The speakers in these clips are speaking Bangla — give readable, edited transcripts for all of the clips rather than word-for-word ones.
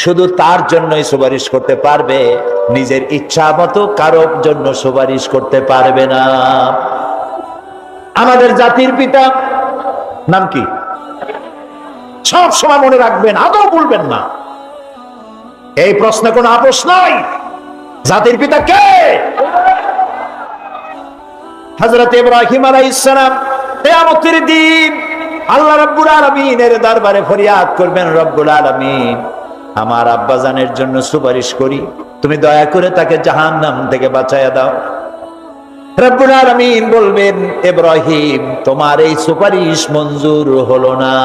শুধু তার জন্যই সুপারিশ করতে পারবে, নিজের ইচ্ছা মতো কারোর জন্য সুপারিশ করতে পারবে না। আমাদের জাতির পিতা নাম কি? সব সময় মনে রাখবেন, আদৌ বলবেন না। এই প্রশ্নে কোনো আপোষ নাই। জাতির পিতা কে? হযরত ইব্রাহিম আলাইহিস সালাম। কিয়ামতের দিন আল্লাহ রাব্বুল আলামিনের দরবারে ফরিয়াদ করবেন, রব্বুল আলামিন আমার আব্বাজানের জন্য সুপারিশ করি, তুমি দয়া করে তাকে জাহান্নাম থেকে বাঁচায়া দাও। রব্বুল আলামিন বলবেন, ইব্রাহিম তোমার এই সুপারিশ মঞ্জুর হলো না।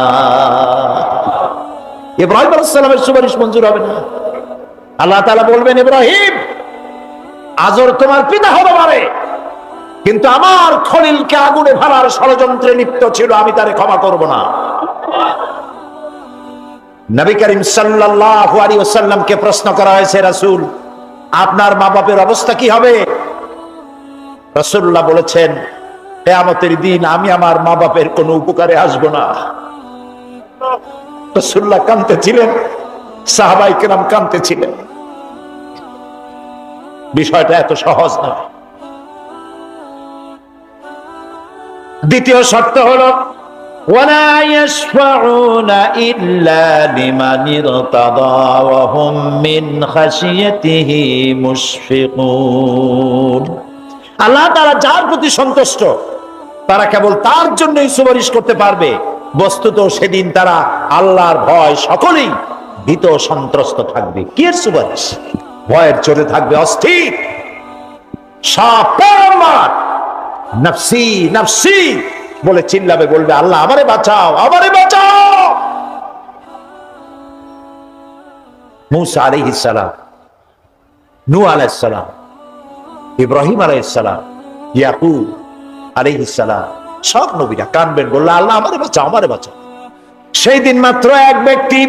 ইব্রাহিম আলাইহিস সালামের সুপারিশ মঞ্জুর হবে না। আল্লাহ তাআলা বলবেন, ইব্রাহিম আজর তোমার পিতা হতে পারে, কিন্তু আমার খলিলকে আগুনে ফেলার ষড়যন্ত্রে লিপ্ত ছিল, আমি তারে ক্ষমা করব না। নবী করিম সাল্লাল্লাহু আলাইহি ওয়াসাল্লামকে প্রশ্ন করা হয়েছে, রাসূল আপনার মা বাপের অবস্থা কি হবে? রাসূলুল্লাহ বলেছেন, কিয়ামতের দিন আমি আমার মা বাপের কোনো উপকারে আসব না। রাসূলুল্লাহ কাঁদতেছিলেন, সাহাবায়ে কেরাম কাঁদতেছিলেন। বিষয়টা এত সহজ নয়। দ্বিতীয় শর্ত হলো ওয়ালা ইয়াশফাউনা ইল্লা লিমান ইরতাদা ওয়া হুম মিন খাশিয়াতিহি মুশফিকুন। আল্লাহ তাআলা যার প্রতি সন্তুষ্ট তারা কেবল তার জন্যই সুপারিশ করতে পারবে। বস্তুত সেদিন তারা আল্লাহর ভয় সকলেই ভীত সন্ত্রস্ত থাকবে। কি এর সুপারিশ? ভয়ের চোটে থাকবে, অস্থির। সব পয়গম্বর নফসি নফসি বলে চিল্লাবে, বলবে আল্লাহ আমারে বাঁচাও, আমারে বাঁচাও। মুসা আলাইহিস সালাম, নূহ আলাইহিস সালাম, ইব্রাহিম আলাইহিস সালাম, ইয়াকুব আলাইহিস সালাম, সব নবীরা কাঁদবেন, বললে আল্লাহ আমারে বাঁচাও, আমারে বাঁচাও। সেই দিন মাত্র এক ব্যক্তি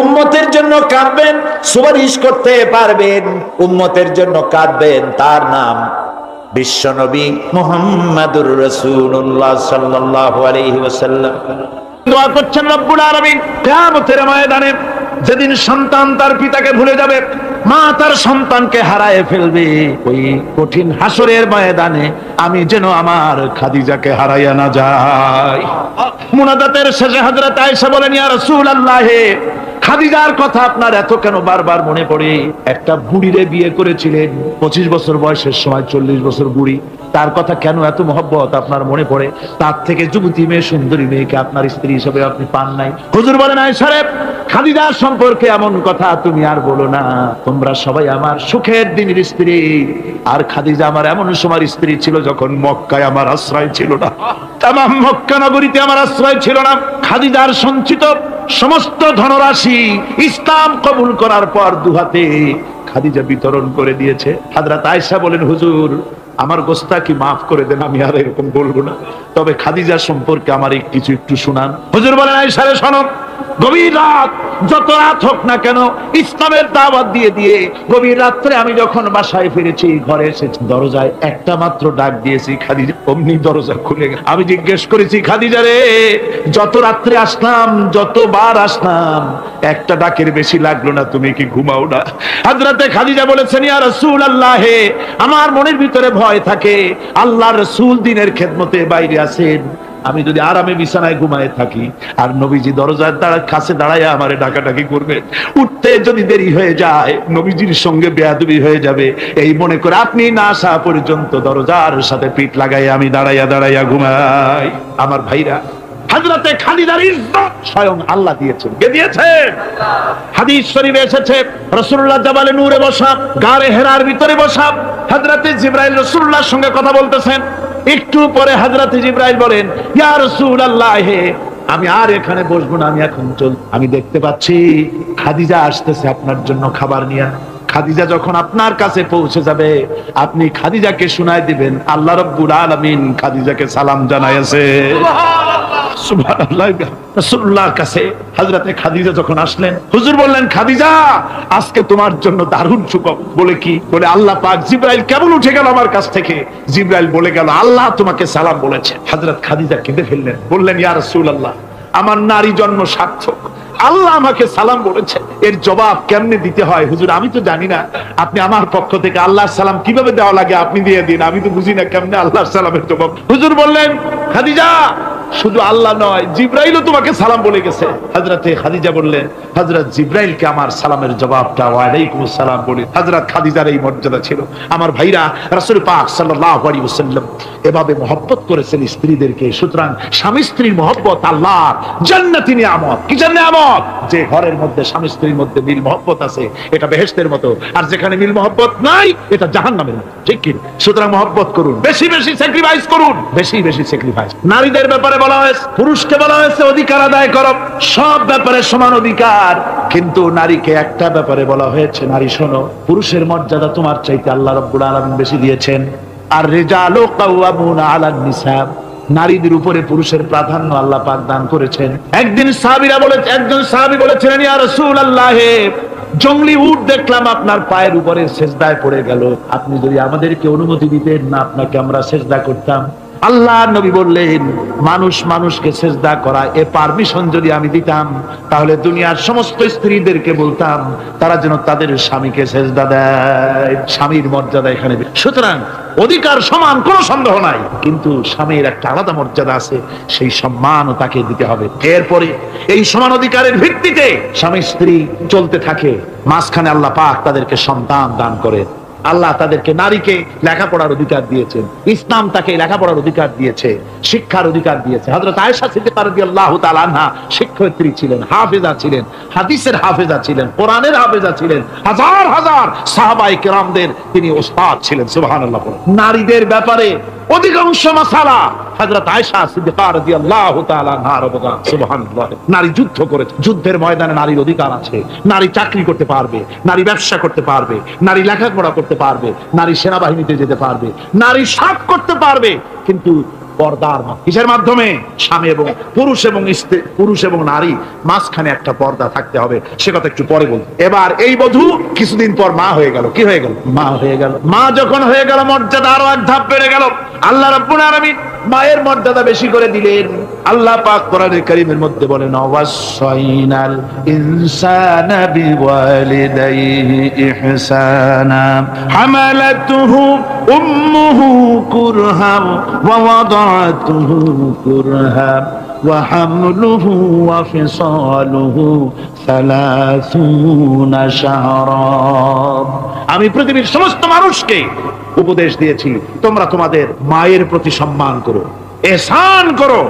উম্মতের জন্য কাঁদবেন, সুপারিশ করতে পারবেন, উম্মতের জন্য কাঁদবেন, তার নাম বিশ্বনবী মুহাম্মাদুর রাসূলুল্লাহ সাল্লাল্লাহু আলাইহি ওয়াসাল্লাম। দোয়া করছেন রব্বুল আলামিন, কিয়ামতের ময়দানে যেদিন সন্তান তার পিতাকে ভুলে যাবে, মা তার সন্তানকে হারায় ফেলবে, ওই কঠিন হাসরের ময়দানে আমি যেন আমার খাদিজাকে হারাইয়া না যাই। মুনাজাতের শেষে হযরত আয়েশা বলেন, ইয়া রাসূলুল্লাহ, খাদিজার কথা আপনার এত কেন বারবার মনে পড়ে? একটা বুড়িরে বিয়ে করেছিলেন, 25 বছর বয়সের সময়, 40 বছর বুড়ি, তার কথা কেন এত মহব্বত আপনার মনে পড়ে? তার থেকে যুবতী মেয়ে, সুন্দরী মেয়েকে আপনার স্ত্রী হিসেবে আপনি পান নাই। হুজুর বলেন, আয়েশা রে, খাদিজার সম্পর্কে এমন কথা তুমি আর বলো না। তোমরা সবাই আমার সুখের দিনের স্ত্রী, আর খাদিজা আমার এমন সময় স্ত্রী ছিল যখন মক্কায় আমার আশ্রয় ছিল না, তামাম মক্কা নগরীতে আমার আশ্রয় ছিল না। খাদিজার সঞ্চিত সমস্ত ধনরাশি ইসলাম কবুল করার পর দুহাতে খাদিজা বিতরণ করে দিয়েছে। হযরত আয়েশা বলেন, হুজুর আমার গোস্তাকি মাফ করে দেন, আমি আর এরকম বলবো না, তবে খাদিজা সম্পর্কে আমার কিছু একটু শুনান। হুজুর বলেন, আয়েশা রে শোনো, গভীর রাত, যত রাত হোক না কেন, ইসলামের দাওয়াত দিয়ে দিয়ে গভীর রাত্রে আমি যখন বাসায় ফিরেছি, ঘরে এসেছি, দরজায় একটা মাত্র ডাক দিয়েছি, খাদিজা অমনি দরজা খুলে গেল। আমি জিজ্ঞেস করেছি, খাদিজা রে, যত রাত্রে আসলাম, যতবার আসলাম, একটা ডাকের বেশি লাগলো না, তুমি কি ঘুমাও না? হযরতে খাদিজা বলেছেন, ইয়া রাসূলুল্লাহ, আমার মনের ভিতরে ভয় থাকে, আল্লাহর রাসূল দ্বীনের খেদমতে বাইরে আছেন, আমি যদি আরামে বিছানায় ঘুমায় থাকি আর নবীজি দরজার কাছে দাঁড়ায় আমারে ডাকাডাকি করবে, উঠতে যদি দেরি হয়ে যায় নবীজির সঙ্গে বেয়াদবি হয়ে যাবে, এই মনে করে আপনি না আসা পর্যন্ত দরজার সাথে পিঠ লাগাই আমি দাঁড়াইয়া দাঁড়াইয়া ঘুমাই। আমার ভাইরা, হযরতে খাদিজার ইজ্জত স্বয়ং আল্লাহ দিয়েছেন। কে দিয়েছেন? হাদিস শরীফে এসেছে, রাসূলুল্লাহ জাবালে নূরে বসা, গারে হেরার ভিতরে বসা, হযরতে জিবরাইল রাসূলুল্লাহর সঙ্গে কথা বলতেছেন। একটু পরে হযরতে জিবরাইল বলেন, ইয়া রাসূলুল্লাহ, আমি আর এখানে বসবো না, আমি এখন আমি দেখতে পাচ্ছি খাদিজা আসতেছে আপনার জন্য খাবার নিয়ে। খাদিজা যখন আপনার কাছে পৌঁছে যাবে, আপনি খাদিজাকে শুনায় দিবেন আল্লাহ রাব্বুল আলামিন খাদিজাকে সালাম জানাইছে। সুবহানাল্লাহ। রাসূলুল্লাহর কাছে হযরতে খাদিজা যখন আসলেন, হুজুর বললেন, খাদিজা আজকে তোমার জন্য দারুণ সুখবর। বলে কি? বলে আল্লাহ পাক, জিবরাইল কেবল উঠে গেল আমার কাছ থেকে, জিবরাইল বলে গেল আল্লাহ তোমাকে সালাম বলেছে। হযরত খাদিজা কেঁদে ফেললেন, বললেন, ইয়া রাসূলুল্লাহ, আমার নারী জন্ম সার্থক, আল্লাহ আমাকে সালাম বলেছে, এর জবাব কেমনে দিতে হয় হুজুর আমি তো জানি না, আপনি আমার পক্ষ থেকে আল্লাহর সালাম কিভাবে দেওয়া লাগে আপনি দিয়ে দিন, আমি তো বুঝি না কেমনে আল্লাহর সালামের জবাব। হুজুর বললেন, খাদিজা শুধু আল্লাহ নয়, জিব্রাইলও তোমাকে সালাম বলে গেছে। হযরতে খাদিজা বললেন, হযরত জিব্রাইলকে আমার সালামের জবাবটা ওয়ালাইকুম আসসালাম বলে হযরত খাদিজার এই মর্যাদা ছিল। আমার ভাইরা, রাসূল পাক সাল্লাল্লাহু আলাইহি ওয়াসাল্লাম এভাবে মহব্বত করেছেন স্ত্রীদেরকে। সুতরাং স্বামী স্ত্রীর মহব্বত আল্লাহর জান্নাতি নিয়ামত। কি নিয়ামত? যে ঘরের মধ্যে স্বামী স্ত্রীর মধ্যে মিল মহব্বত আছে এটা বেহেশতের মতো, আর যেখানে মিল মহব্বত নাই এটা জাহান্নামের মতো। ঠিক কি? সুতরাং মহব্বত করুন, বেশি বেশি স্যাক্রিফাইস করুন, বেশি বেশি স্যাক্রিফাইস। নারীদের ব্যাপারে বলা হয়েছে, পুরুষকে বলা হয়েছে অধিকার আদায় করো, সব ব্যাপারে সমান অধিকার। কিন্তু নারীকে একটা ব্যাপারে বলা হয়েছে, নারী শোনো, পুরুষের মর্যাদা তোমার চাইতে আল্লাহ রাব্বুল আলামিন বেশি দিয়েছেন। আর রিজালু কাওয়ামুনা আলান নিসা, নারীদের উপরে পুরুষের প্রাধান্য আল্লাহ পাক দান করেছেন। একদিন একজন সাহাবী বলেছিলেন, ইয়া রাসূলুল্লাহ, জংলি উট দেখলাম আপনার পায়ের উপরে সেজদায় পড়ে গেল, আপনি যদি আমাদেরকে অনুমতি দিতেন না আপনাকে আমরা সেজদা করতাম। আল্লাহ নবী বললেন, মানুষ মানুষকে সেজদা করা এ পারমিশন যদি আমি দিতাম তাহলে দুনিয়ার সমস্ত স্ত্রীদেরকে বলতাম তারা যেন তাদের স্বামীকে সেজদা দেয়। স্বামীর মর্যাদা এখানে। সুতরাং অধিকার সমান, কোনো সন্দেহ নাই, কিন্তু স্বামীর একটা আলাদা মর্যাদা আছে, সেই সম্মানও তাকে দিতে হবে। এরপরে এই সমান অধিকারের ভিত্তিতে স্বামী স্ত্রী চলতে থাকে। মাঝখানে আল্লাহ পাক তাদেরকে সন্তান দান করে। আল্লাহ তাদেরকে, নারীকে লেখাপড়ার অধিকার দিয়েছেন, ইসলাম তাকে লেখাপড়ার অধিকার দিয়েছে, শিক্ষার অধিকার দিয়েছে। হযরত আয়েশা সিদ্দিকা রাদিয়াল্লাহু তাআলা আনহা শিক্ষয়িত্রী ছিলেন, হাফেজা ছিলেন, হাদিসের হাফেজা ছিলেন, কোরআনের হাফেজা ছিলেন, হাজার হাজার সাহাবায়ে কেরামদের তিনি ওস্তাদ ছিলেন। সুবহানাল্লাহ। নারীদের ব্যাপারে অধিকাংশ মাসালা হযরত আয়েশা সিদ্দিকা রাদিয়াল্লাহু তাআলা আনহার অবদান। সুবহানাল্লাহ। নারী যুদ্ধ করেছে, যুদ্ধের ময়দানে নারীর অধিকার আছে। নারী চাকরি করতে পারবে, নারী ব্যবসা করতে পারবে, নারী লেখাপড়া করতে পারবে, নারী সেনাবাহিনীতে যেতে পারবে, নারী সাপ করতে পারবে, কিন্তু পর্দার কিসের মাধ্যমে? স্বামী এবং পুরুষ এবং নারী মাঝখানে একটা পর্দা থাকতে হবে। সে কথা একটু পরে বলবো। এবার এই বধূ কিছুদিন পর মা হয়ে গেল। কি হয়ে গেল? মা হয়ে গেল। মা যখন হয়ে গেল, মর্যাদা আরো এক ধাপ বেড়ে গেল। আল্লাহ রাব্বুল আলামিন মায়ের মর্যাদা বেশি করে দিলেন। আল্লাহ পাক কোরআনে কারীমের মধ্যে বলেন, ওয়াসাইনাল ইনসানা বিওয়ালিদাইহি ইহসানা হামালাতুহু উম্মুহু কুরহা ওয়া ওয়াদাতুহু কুরহা ওয়া হামলুহু ওয়া ফিসালুহু 30 শাহরা। আমি পৃথিবীর সমস্ত মানুষকে উপদেশ দিয়েছি, তোমরা তোমাদের মায়ের প্রতি সম্মান করো, ihsan করো।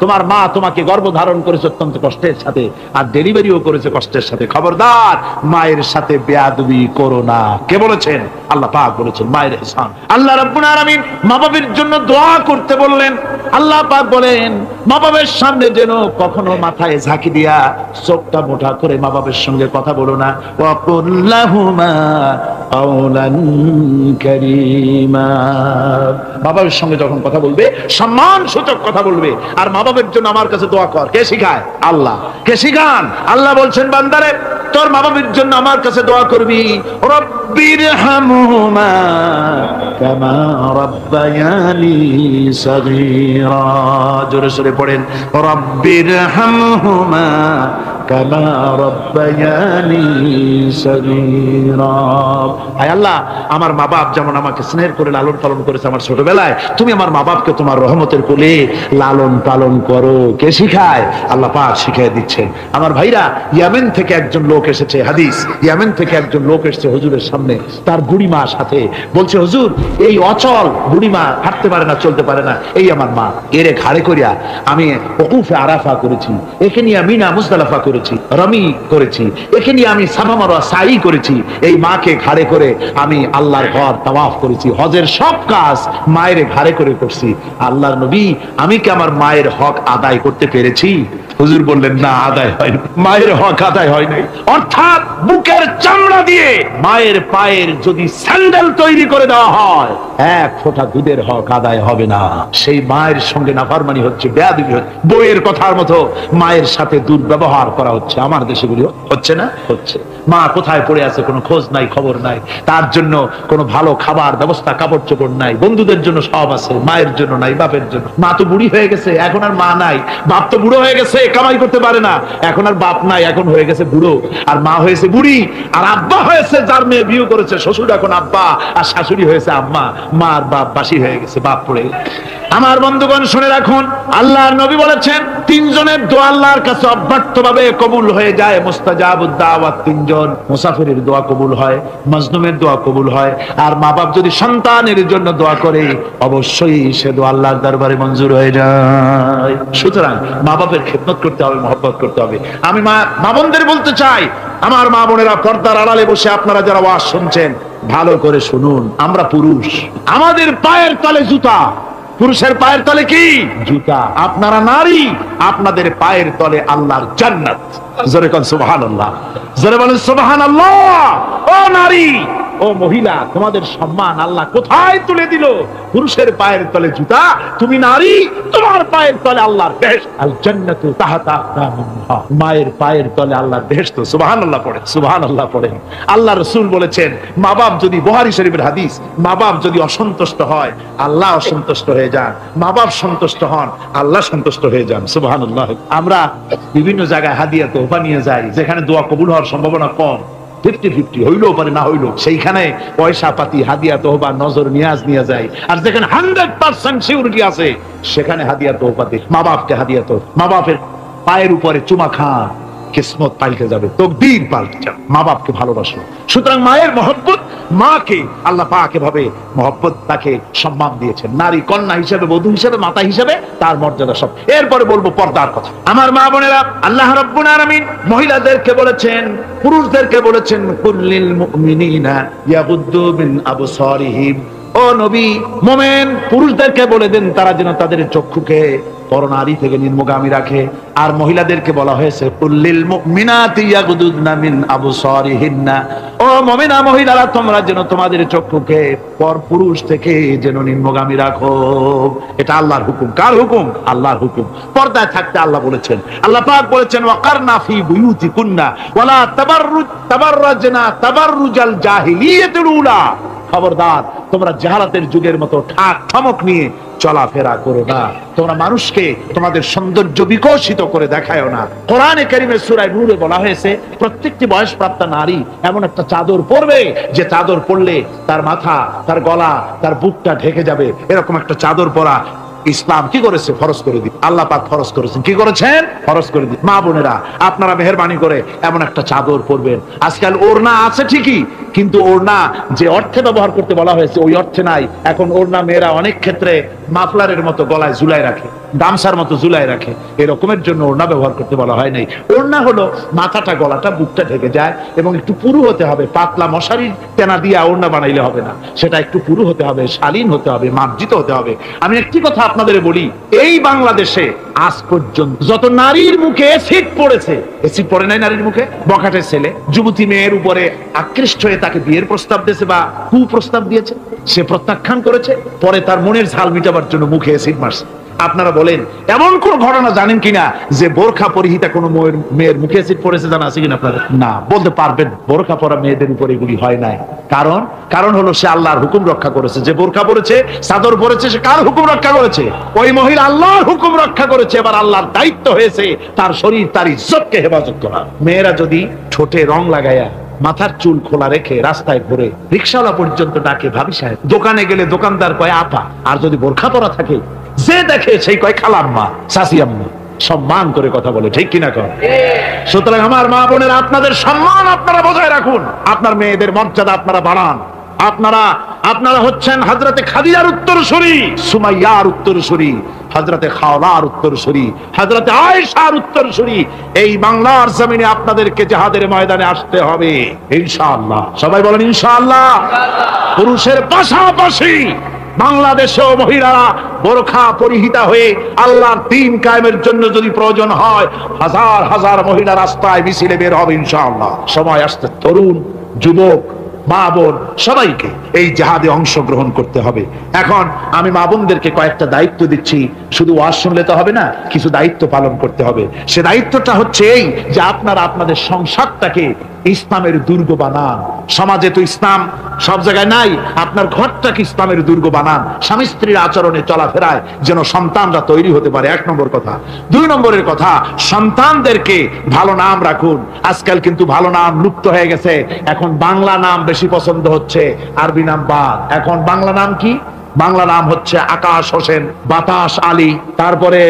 তোমার মা তোমাকে গর্ভধারণ করেছে অত্যন্ত কষ্টের সাথে, আর ডেলিভারিও করেছে কষ্টের সাথে। খবরদার মায়ের সাথে বেয়াদবি করো না। কে বলেছেন? আল্লাহ পাক বলেছেন মায়ের ihsan। আল্লাহ রাব্বুল আলামিন মা বাবার জন্য দোয়া করতে বললেন। আল্লাহ পাক বলেন, মা বাবার সামনে যেন কখনো মাথায় ঝাঁকি দিয়া চোখটা মোটা করে মা বাবার সঙ্গে কথা বলো না। ওয়া কুল্লাহুমা কাওলান কারীমা। বাবার সঙ্গে যখন কথা বলবে সম্মান সূচক কথা বলবে। আর মা বাবার জন্য আমার কাছে দোয়া কর। কে শিখায়? আল্লাহ। কে শিখান? আল্লাহ বলছেন, বান্দারে তোর মা বাবার জন্য আমার কাছে দোয়া করবি। রব্বিরহামহুমা কামা রাব্বায়ানি সাগীরা। জোরে সোরে পড়েন, রব্বিরহামহুমা কামা রাব্বায়ানি সাগীরা। আয় আল্লাহ, আমার মা বাপ যেমন আমাকে স্নেহ করে লালন পালন করেছে আমার ছোটবেলায়, তুমি আমার মা বাপকে তোমার রহমতের কোলে লালন পালন করো। কে শিখায়? আল্লাহ পাক শিখিয়ে দিচ্ছেন। আমার ভাইরা, ইয়ামেন থেকে একজন লোক এসেছে, হাদিস, ইয়ামেন থেকে একজন লোক এসেছে হুজুরের সামনে, তার বুড়ি মা সাথে। বলছে, হুজুর এই অচল বুড়ি মা, হাঁটতে পারে না, চলতে পারে না, এই আমার মা, এরে ঘাড়ে করিয়া আমি ওকুফে আরাফা করেছি, একে নিয়ে মিনা মুজদালিফা করেছি, রমি করেছি, একে নিয়ে আমি সাফা মারওয়া সাই করেছি। এই মাকে ঘাড়ে করে আমি আল্লাহর ঘর তাওয়াফ করেছি, হজের সব কাজ মায়ের ঘাড়ে করে করছি। আল্লাহর নবী, আমি কি আমার মায়ের হক আদায় করতে পেরেছি? হুজুর বললেন, না, আদায় হয়নি, মায়ের হক আদায় হয় নাই। অর্থাৎ বুকের চামড়া দিয়ে মায়ের পায়ের যদি স্যান্ডেল তৈরি করে দেওয়া হয়, এক ফোঁটা দুধের হক আদায় হবে না। সেই মায়ের সঙ্গে নাফরমানি হচ্ছে, বেয়াদবি হচ্ছে, বইয়ের কথার মতো মায়ের সাথে দুর্ব্যবহার করা হচ্ছে। আমার দেশগুলি হচ্ছে না? হচ্ছে। মা কোথায় পড়ে আছে কোনো খোঁজ নাই, খবর নাই। তার জন্য কোনো ভালো খাবার ব্যবস্থা, কাপড় চোপড় নাই। বন্ধুদের জন্য সব আছে, মায়ের জন্য নাই, বাপের জন্য। মা তো বুড়ি হয়ে গেছে, এখন আর মা নাই। বাপ তো বুড়ো হয়ে গেছে, কামাই করতে পারে না, এখন আর বাপ নাই, এখন হয়ে গেছে বুড়ো, আর মা হয়েছে বুড়ি, আর আব্বা হয়েছে যার মেয়ে বিয়ে করেছে শ্বশুর এখন আব্বা, আর শাশুড়ি হয়েছে আম্মা, মা আর বাপ বাসি হয়ে গেছে, বাপ পড়ে গেছে। আমার বন্ধুগণ শুনে রাখুন, আল্লাহর নবী বলেছেন তিনজনের দোয়া আল্লাহর কাছে অব্যর্থভাবে কবুল হয়ে যায়। মুস্তাজাবুদ দাওয়াত তিনজন, মুসাফিরের দোয়া কবুল হয়, মাজলুমের দোয়া কবুল হয়, আর মা বাপ যদি সন্তানের জন্য দোয়া করে অবশ্যই সে দোয়া আল্লাহর দরবারে মঞ্জুর হয়ে যায়। সুতরাং মা বাপের খেদমত করতে হবে, মহব্বত করতে হবে। আমি মা বোনদের বলতে চাই, আমার মা বোনেরা পর্দার আড়ালে বসে আপনারা যারা ওয়াজ শুনছেন ভালো করে শুনুন, আমরা পুরুষ, আমাদের পায়ের তলে জুতা, পুরুষের পায়ের তলে কি জুতা, আপনারা নারী, আপনাদের পায়ের তলে আল্লাহর জান্নাত। জোরে কোন সুবহানাল্লাহ, জোরে বলেন সুবহানাল্লাহ। ও নারী, ও মহিলা, তোমাদের সম্মান আল্লাহ কোথায় তুলে দিল? পুরুষের পায়ের তলে জুতা, তুমি নারী, তোমার পায়ের তলে আল্লাহর বেহেশত, আল জান্নাতু তাহতা আকদামিহা, মায়ের পায়ের তলে আল্লাহর বেহেশত। সুবহানাল্লাহ পড়েন, সুবহানাল্লাহ পড়েন। আল্লাহ রাসূল বলেছেন, মা বাপ যদি, বুখারী শরীফের হাদিস, মা বাপ যদি অসন্তুষ্ট হয় আল্লাহ অসন্তুষ্ট হয়ে যান, মা বাপ সন্তুষ্ট হন আল্লাহ সন্তুষ্ট হয়ে যান। সুবহানাল্লাহ। আমরা বিভিন্ন জায়গায় হাদিয়া তোহফা নিয়ে যাই, যেখানে দোয়া কবুল হওয়ার সম্ভাবনা কম, 50-50 হইলেও পারে না হইলো, সেইখানে পয়সা পাতি হাদিয়া তোহবা নজর নিয়াজ নিয়ে যায়। আর যেখানে 100% সিউরিটি আছে সেখানে হাদিয়া তোহবা দিই। মা বাপকে হাদিয়া তো, মা বাপের পায়ের উপরে চুমা খান, কিসমত পাল্টে যাবে, তকদীর পাল্টে যাবে। মা বাপকে ভালোবাসো। সুতরাং মায়ের মহব্বত, মাকে আল্লাহ পাক এভাবে মহব্বত, তাকে সম্মান দিয়েছেন, নারী কন্যা হিসেবে, বধূ হিসেবে, মাতা হিসেবে তার মর্যাদা সব। এরপরে বলবো পর্দার কথা। আমার মা বোনেরা, আল্লাহ রাব্বুল আলামিন মহিলাদেরকে বলেছেন, পুরুষদেরকে বলেছেন, কুল্লিল মুমিনিনা ইয়াগুদ্দু মিন আবসারিহিম। ও নবী, মুমিন পুরুষদেরকে বলে দেন তারা যেন তাদের চক্ষুকে পরনারী থেকে নিম্নগামী রাখে। আর মহিলাদেরকে বলা হয়েছে কুল্লিল মুমিনাতি ইয়াগুদুদনা মিন আবসারিহিন্না। ও মুমিনা মহিলারা, তোমরা যেন তোমাদের চক্ষুকে পর পুরুষ থেকে যেন নিম্নগামী রাখো। এটা আল্লাহর হুকুম। কার হুকুম? আল্লাহর হুকুম। পর্দায় থাকতে আল্লাহ বলেছেন, আল্লাহ পাক বলেছেন, ওয়াকারনা ফি বুয়ুতিকুন্না ওয়ালা তাবাররাজনা তাবাররুজাল জাহিলিয়াতিল উলা। খবরদার, তোমরা জাহালাতের যুগের মতো ঠাক ঠমক নিয়ে চলাফেরা করো না, তোমরা মানুষকে তোমাদের সৌন্দর্য বিকশিত করে দেখায়ও না। কোরআনে কারীমে সূরা নূরে বলা হয়েছে প্রত্যেকটি বয়সপ্রাপ্ত নারী এমন একটা চাদর পরবে যে চাদর পরলে তার মাথা, তার গলা, তার বুকটা ঢেকে যাবে। এরকম একটা চাদর পরা ইসলাম কি করেছে? ফরজ করে দিন। আল্লাহ পাক ফরজ করেছেন। কি করেছেন? ফরজ করে দিন। মা বোনেরা, আপনারা মেহেরবানি করে এমন একটা চাদর পরবেন। আজকাল ওড়না আছে ঠিকই, কিন্তু ওড়না যে অর্থে ব্যবহার করতে বলা হয়েছে ওই অর্থে নাই। এখন ওড়না মেয়েরা অনেক ক্ষেত্রে মাফলারের মতো গলায় ঝুলাই রাখে, গামছার মতো ঝুলাই রাখে, এরকমের জন্য ওড়না ব্যবহার করতে বলা হয় নাই। ওড়না হলো মাথাটা, গলাটা, বুকটা ঢেকে যায় এবং একটু পুরু হতে হবে। পাতলা মশারির তেনা দিয়ে ওড়না বানাইলে হবে না, সেটা একটু পুরু হতে হবে, শালীন হতে হবে, মার্জিত হতে হবে। আমি একটি কথা আপনাদের বলি, এই বাংলাদেশে আজ পর্যন্ত যত নারীর মুখে এসিড পড়েছে, এসিড পড়ে নাই নারীর মুখে? বখাটের ছেলে যুবতী মেয়ের উপরে আকৃষ্ট হয়ে তাকে বিয়ের প্রস্তাব দিয়েছে বা কুপ্রস্তাব দিয়েছে, সে প্রত্যাখ্যান করেছে, পরে তার মনের ঝাল মিটাবার জন্য মুখে এসিড মারছে। আপনারা বলেন, এমন কোন ঘটনা জানেন কিনা যে বোরখা পরিহিতা কোন মেয়ের মুখে এসিড পড়েছে? জানা আছে কিনা আপনারা? না, বলতে পারবেন বোরখা পরা মেয়েদের উপরে এগুলি হয় নাই। কারণ হলো সে আল্লাহর হুকুম রক্ষা করেছে। যে বোরখা পরেছে, চাদর পরেছে, সে কার হুকুম রক্ষা করেছে? ওই মহিলা আল্লাহর হুকুম রক্ষা করেছে। এবার আল্লাহর দায়িত্ব হয়েছে তার শরীর, তার ইজ্জতকে হেফাজত করা। মেয়েরা যদি ঠোঁটে রং লাগায়া, মাথার চুল খোলা রেখে রাস্তায় ঘুরে, রিকশাওয়ালা পর্যন্ত ডাকে ভাবি সাহেব, দোকানে গেলে দোকানদার কয় আপা, আর যদি বোরখা পরা থাকে যে দেখে সেই কয় খালাম্মা, চাচি আম্মা, সম্মান করে কথা বলে, ঠিক কিনা কর? সুতরাং আমার মা বোনের, আপনাদের সম্মান আপনারা বজায় রাখুন, আপনার মেয়েদের মর্যাদা আপনারা বাড়ান। আপনারা হচ্ছেন হযরতে খাদিজার উত্তরসূরি, সুমাইয়ার উত্তরসূরি, হযরতে খাওলার উত্তরসূরি, হযরতে আয়েশার উত্তরসূরি। এই বাংলার জমিনে আপনাদেরকে জিহাদের ময়দানে আসতে হবে ইনশাআল্লাহ। সবাই বলেন ইনশাআল্লাহ। পুরুষের পাশাপাশি বাংলাদেশেও মহিলারা বোরখা পরিহিতা হয়ে আল্লাহর দ্বীন কায়েমের জন্য যদি প্রয়োজন হয়, হাজার হাজার মহিলা রাস্তায় মিছিলে বের হবে ইনশাআল্লাহ। সময় আসছে, তরুণ, যুবক, মা বোন সবাইকে এই জিহাদে অংশগ্রহণ করতে হবে। এখন আমি মা বোনদেরকে কয়েকটা দায়িত্ব দিচ্ছি। শুধু ওয়াজ শুনলে তো হবে না, কিছু দায়িত্ব পালন করতে হবে। সে দায়িত্বটা হচ্ছে এই যে আপনারা আপনাদের সংসারটাকে ইসলামের দুর্গ বানান। সমাজে তো ইসলাম সব জায়গায় নাই, আপনার ঘরটাকে ইসলামের দুর্গ বানান। স্বামী স্ত্রীর আচরণে চলাফেরায় যেন সন্তানরা তৈরি হতে পারে, 1 নম্বর কথা। 2 নম্বরের কথা, সন্তানদেরকে ভালো নাম রাখুন। আজকাল কিন্তু ভালো নাম লুপ্ত হয়ে গেছে, এখন বাংলা নাম বেশি পছন্দ হচ্ছে, আরবি নাম বাদ। এখন বাংলা নাম কি? বাংলা নাম হচ্ছে আকাশ হোসেন, বাতাস আলী, তারপরে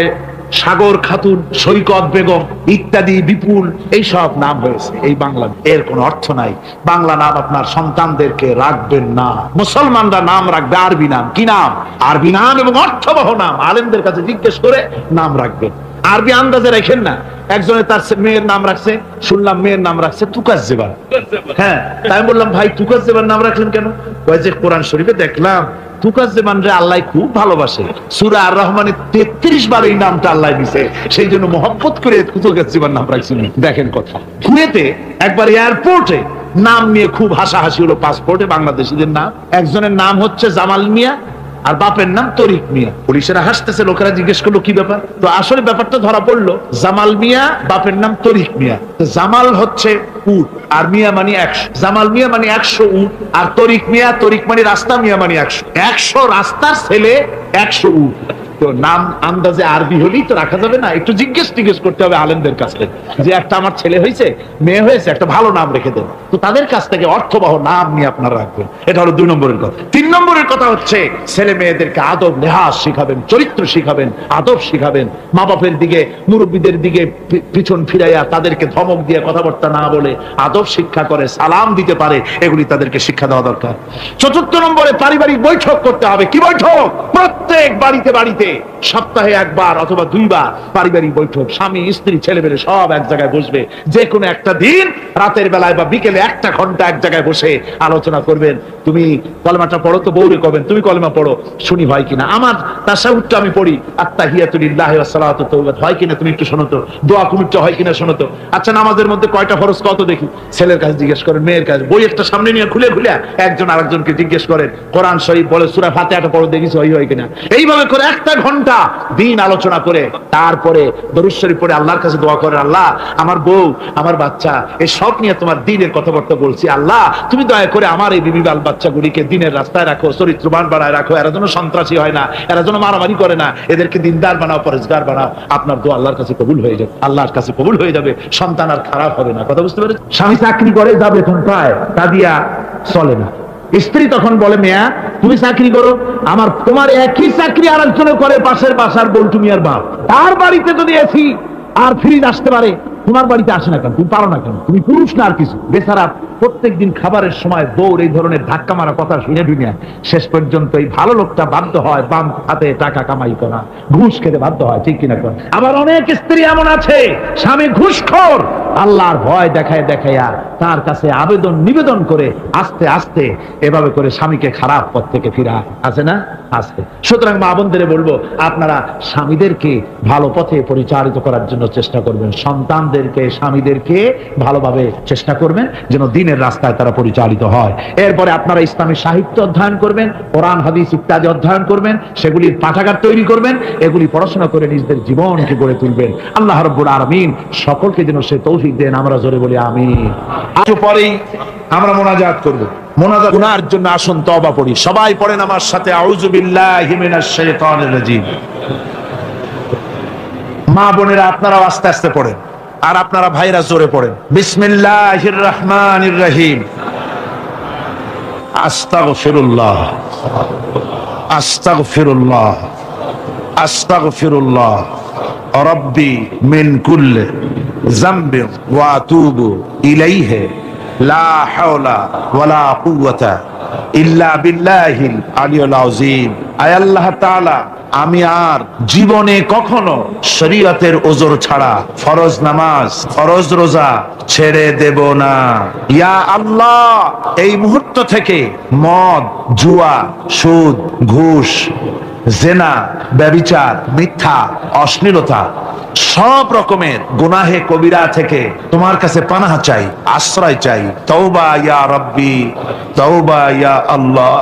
সাগর খাতুন, সৈকত বেগম ইত্যাদি, বিপুল, এইসব নাম হয়েছে এই বাংলা। এর কোনো অর্থ নাই। বাংলা নাম আপনার সন্তানদেরকে রাখবেন না। মুসলমানরা নাম রাখবে আরবি নাম। কি নাম? আরবি নাম এবং অর্থবহ নাম। আলেমদের কাছে জিজ্ঞেস করে নাম রাখবেন, আরবি আন্দাজে রাখেন না। একজনে তার মেয়ের নাম রাখছে, শুনলাম মেয়ের নাম রাখছে তুকাজ্জেবান। হ্যাঁ, তাই বললাম ভাই তুকাজ্জেবান নাম রাখলেন কেন? ওই যে কোরআন শরীফে দেখলাম তুকাজ্জেবান রে আল্লাহ খুব ভালোবাসে, সূরা আর রহমানে 33 বার এই নামটা আল্লাহ দিয়েছে, সেই জন্য মহব্বত করে তুকাজ্জেবান নাম রাখছেন। দেখেন কথা। কুয়েতে একবার এয়ারপোর্টে নাম নিয়ে খুব হাসাহাসি হলো। পাসপোর্টে বাংলাদেশিদের নাম, একজনের নাম হচ্ছে জামাল মিয়া আর বাপের নাম তরিক মিয়া। পুলিশেরা হাসতেছে, লোকেরা জিজ্ঞেস করলো কি ব্যাপার, তো আসলে ব্যাপারটা ধরা পড়লো। জামাল মিয়া, বাপের নাম তরিক মিয়া। জামাল হচ্ছে উট, আর মিয়া মানে 100। জামাল মিয়া মানে 100 উট, আর তরিক মিয়া, তরিক মানে রাস্তা, মিয়া মানে 100। 100 রাস্তার ছেলে, 100 উট। তো নাম আন্দাজে আরবি হলেই তো রাখা যাবে না, একটু জিজ্ঞেস করতে হবে আলেমদের কাছে যে একটা আমার ছেলে হয়েছে, মেয়ে হয়েছে, একটা ভালো নাম রেখে দেন। তো তাদের কাছ থেকে অর্থবহ নাম নিয়ে আপনারা রাখবেন। এটা হলো 2 নম্বরের কথা। 3 নম্বরের কথা হচ্ছে ছেলে মেয়েদেরকে আদব নেহাজ শিখাবেন, চরিত্র শিখাবেন, আদব শিখাবেন। মা বাপের দিকে, মুরব্বীদের দিকে পিছন ফিরাইয়া তাদেরকে ধমক দিয়ে কথাবার্তা না বলে আদব শিক্ষা করে, সালাম দিতে পারে, এগুলি তাদেরকে শিক্ষা দেওয়া দরকার। 4 নম্বরে পারিবারিক বৈঠক করতে হবে। কি বৈঠক? প্রত্যেক বাড়িতে বাড়িতে সপ্তাহে 1 বার অথবা 2 বার পারিবারিক বৈঠক। স্বামী স্ত্রী ছেলে মেয়ে সব এক জায়গায় বসবে। যে কোনো একটা দিন রাতের বেলায় বা বিকেলে 1 ঘন্টা এক জায়গায় বসে আলোচনা করবেন। তুমি কলেমাটা পড়ো, তো বউরে কবেন তুমি কলেমা পড়ো, শুনি হয় কিনা। আমার তাশাহুদটা আমি পড়ি, আত্তাহিয়াতু লিল্লাহি ওয়াস সালাতু তাওবাত, হয় কিনা তুমি একটু শোনো তো। দোয়া কুনুতটা হয় কিনা শোনো তো। আচ্ছা, নামাজের মধ্যে কয়টা ফরজ কত দেখি। ছেলের কাছে জিজ্ঞেস করেন, মেয়ের কাছে। বই একটা সামনে নিয়ে খুলে খুলে একজন আরেকজনকে জিজ্ঞেস করেন। কোরআন শরীফ বলে সূরা ফাতিহাটা পড়ো, দেখিস হয় কিনা। এইভাবে করে 1 ঘন্টা দিন আলোচনা করে তারপরে দরুদ শরীফ পড়ে আল্লাহর কাছে দোয়া করেন, আল্লাহ আমার বউ, আমার বাচ্চা, এই সব নিয়ে তোমার দ্বীনের কথাবার্তা বলছি, আল্লাহ তুমি দয়া করে আমার এই বিবি বাল বাচ্চাগুলিকে দ্বীনের রাস্তায় রাখো, চরিত্রবান বানায় রাখো, এরা যেন সন্ত্রাসী হয় না, এরা যেন মারামারি করে না, এদেরকে দিনদার বানাও, পরেজগার বানাও। আপনার দোয়া আল্লাহর কাছে কবুল হয়ে যাবে, আল্লাহর কাছে কবুল হয়ে যাবে। সন্তান আর খারাপ হবে না। কথা বুঝতে পেরেছেন? স্বামী চাকরি করে, যা বেতন পায় তা দিয়া চলে না। স্ত্রী তখন বলে, মেয়া তুমি চাকরি করো, তোমার একই চাকরি আর একজনে করে, পাশের বাসার বল্টু মিয়ার বাপ। তার বাড়িতে যদি এসি আর ফ্রিজ আসতে পারে, তোমার বাড়িতে আসে না কেন? তুমি পারো না কেন? তুমি পুরুষ না আর কিছু? বেচারা প্রত্যেকদিন খাবারের সময় বউর এই ধরনের ধাক্কা মারা কথা শুনে শুনে শেষ পর্যন্ত এই ভালো লোকটা বাধ্য হয় বাম হাতে টাকা কামাই করা, ঘুষ খেতে বাধ্য হয়। ঠিক কিনা? আবার অনেক স্ত্রী এমন আছে, স্বামী ঘুষখোর, আল্লাহর ভয় দেখায় দেখাইয়া তার কাছে আবেদন নিবেদন করে আস্তে আস্তে এভাবে করে স্বামীকে খারাপ পথ থেকে ফিরা। আছে না? আছে। সুতরাং মা বোনদের বলবো, আপনারা স্বামীদেরকে ভালো পথে পরিচালিত করার জন্য চেষ্টা করবেন। সন্তানদেরকে, স্বামীদেরকে ভালোভাবে চেষ্টা করবেন যেন দ্বীনের রাস্তায় তারা পরিচালিত হয়। এরপরে আপনারা ইসলামী সাহিত্য অধ্যয়ন করবেন, কোরআন হাদিস ইত্যাদি অধ্যয়ন করবেন, সেগুলির পাঠাগার তৈরি করবেন, এগুলি পড়াশোনা করে নিজেদের জীবনকে গড়ে তুলবেন। আল্লাহ রাব্বুল আলামিন সকলকে যেন সে তৌফিক দেন। আমরা জোরে বলি আমিন। আজ পরেই আমরা মোনাজাত করব। মোনাজাত গুনার জন্য আসুন তওবা পড়ি। সবাই পড়েন আমার সাথে, আউযু বিল্লাহি মিনাশ শাইতানির রাজিম। মা বোনেরা আপনারাও আস্তে আস্তে পড়েন, আর আপনারা ভাইরা জোরে পড়েন। বিসমিল্লাহির রহমানির রহিম। আস্তাগফিরুল্লাহ, আস্তাগফিরুল্লাহ, আস্তাগফিরুল্লাহ রব্বি মিন কুল্লি যামবিন ওয়া আতুবু ইলাইহি লা হাওলা ওয়ালা কুওয়াতা ইল্লা বিল্লাহিল আলিয়্যিল আযীম। আয় আল্লাহ তাআলা, আমি আর জীবনে কখনো শরীয়তের ওজর ছাড়া ফরজ নামাজ, ফরজ রোজা ছেড়ে দেব না। ইয়া আল্লাহ, এই মুহূর্ত থেকে মদ, জুয়া, সুদ, ঘুষ, জেনা, ব্যভিচার, মিথ্যা, অশ্লীলতা, সব রকমের গুনাহে কবিরা থেকে তোমার কাছে পানাহ চাই, আশ্রয় চাই। তওবা ইয়া রব্বি, তওবা ইয়া আল্লাহ।